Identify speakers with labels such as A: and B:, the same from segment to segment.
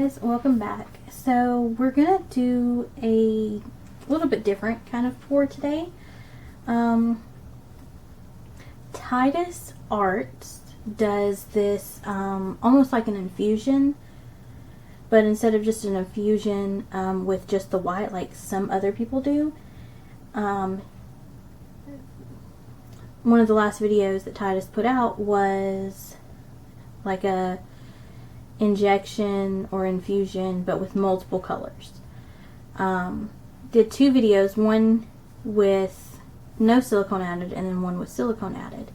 A: Guys, welcome back. So we're gonna do a little bit different kind of pour today. Titus Arts does this almost like an infusion, but instead of just an infusion with just the white like some other people do, one of the last videos that Titus put out was like a injection or infusion but with multiple colors. Did two videos, one with no silicone added and then one with silicone added.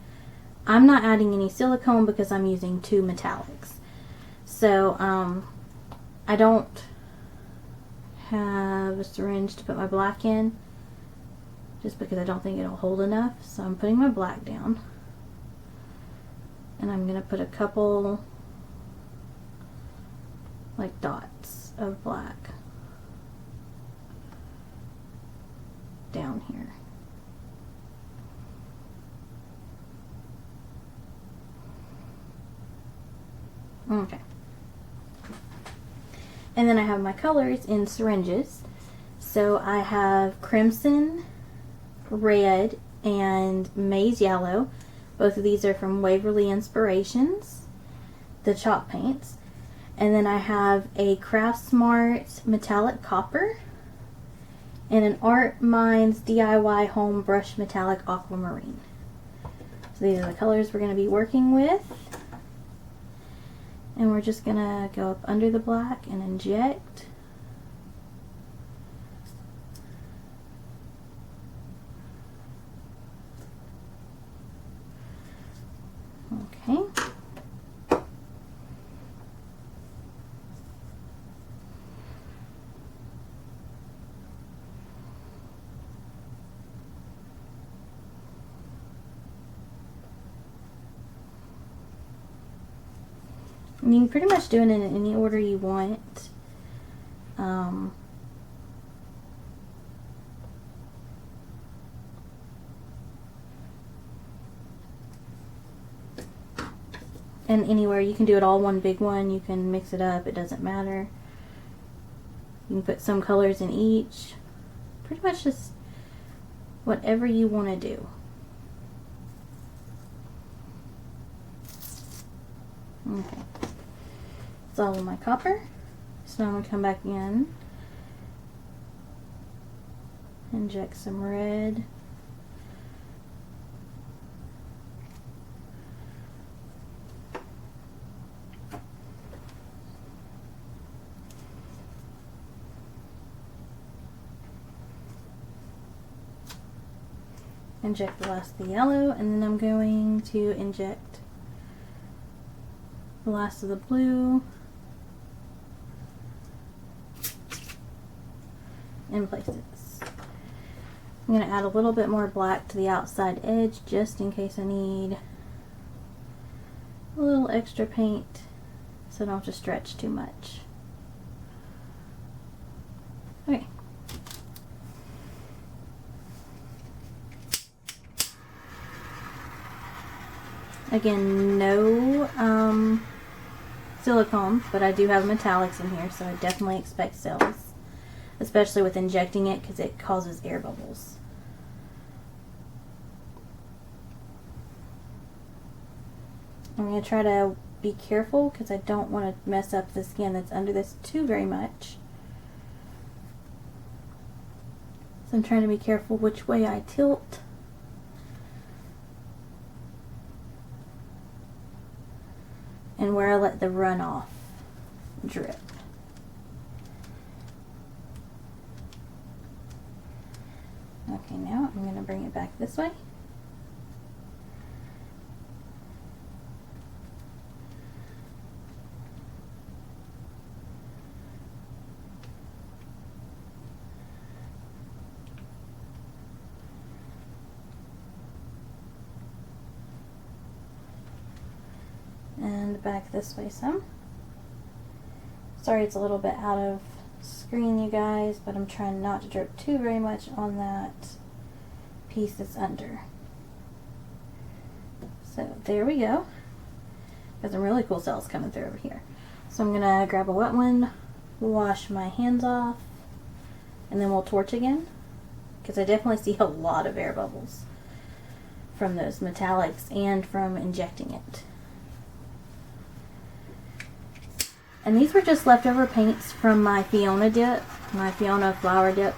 A: I'm not adding any silicone because I'm using two metallics. So I don't have a syringe to put my black in just because I don't think it'll hold enough. So I'm putting my black down and I'm going to put a couple like dots of black down here. Okay. And then I have my colors in syringes. So I have crimson, red, and maize yellow. Both of these are from Waverly Inspirations, the chalk paints. And then I have a Craft Smart metallic copper and an Art Minds DIY home brush metallic aquamarine. So these are the colors we're going to be working with. And we're just going to go up under the black and inject. Okay. And you can pretty much do it in any order you want. And anywhere, you can do it all one big one. You can mix it up, it doesn't matter. You can put some colors in each. Pretty much just whatever you want to do. Okay. That's all of my copper. So now I'm going to come back in, inject some red, inject the last of the yellow, and then I'm going to inject the last of the blue in places. I'm going to add a little bit more black to the outside edge just in case I need a little extra paint so I don't have to stretch too much. Okay. Again, no silicone, but I do have metallics in here, so I definitely expect cells, especially with injecting it because it causes air bubbles. I'm going to try to be careful because I don't want to mess up the skin that's under this too very much. So I'm trying to be careful which way I tilt. And where I let the runoff drip. Okay, now I'm going to bring it back this way. And back this way some. Sorry it's a little bit out of screen, you guys, but I'm trying not to drip too very much on that piece that's under. So there we go. Got some really cool cells coming through over here. So I'm gonna grab a wet one, wash my hands off, and then we'll torch again, because I definitely see a lot of air bubbles from those metallics and from injecting it. And these were just leftover paints from my Fiona dip, my Fiona flower dip,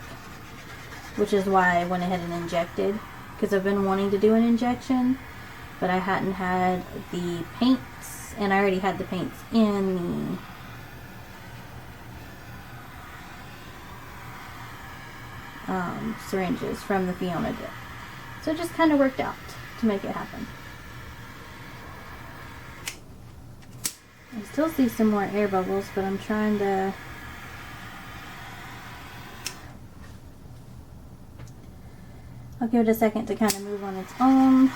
A: which is why I went ahead and injected, because I've been wanting to do an injection, but I hadn't had the paints, and I already had the paints in the syringes from the Fiona dip. So it just kind of worked out to make it happen. I still see some more air bubbles, but I'm trying to I'll give it a second to kind of move on its own.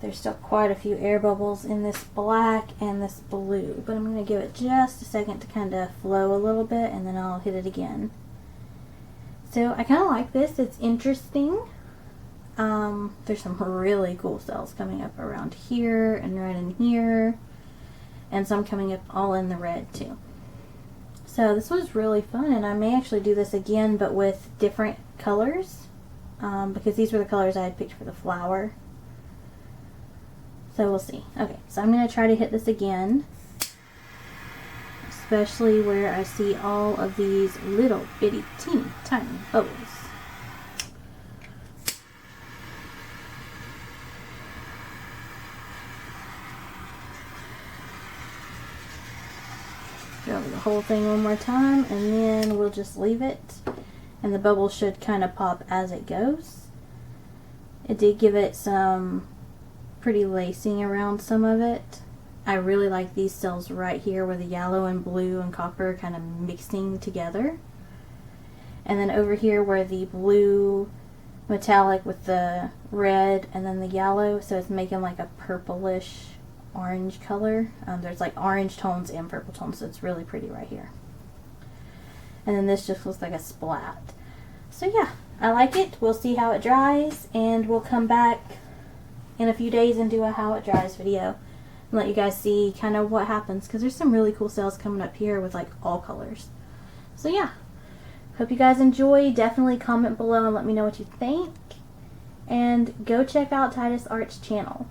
A: There's still quite a few air bubbles in this black and this blue, but I'm going to give it just a second to kind of flow a little bit, and then I'll hit it again. So I kind of like this. It's interesting. There's some really cool cells coming up around here and right in here, and some coming up all in the red too. So this was really fun, and I may actually do this again, but with different colors, because these were the colors I had picked for the flower. So we'll see. Okay, so I'm going to try to hit this again, especially where I see all of these little bitty teeny tiny bubbles. Go over the whole thing one more time, and then we'll just leave it, and the bubbles should kind of pop as it goes. It did give it some pretty lacing around some of it. I really like these cells right here where the yellow and blue and copper kind of mixing together, and then over here where the blue metallic with the red and then the yellow, so it's making like a purplish orange color. There's like orange tones and purple tones, so it's really pretty right here. And then this just looks like a splat. So yeah, I like it. We'll see how it dries, and we'll come back in a few days and do a how it dries video and let you guys see kind of what happens, because there's some really cool cells coming up here with like all colors. So yeah, hope you guys enjoy. Definitely comment below and let me know what you think, and go check out Titus Art's channel.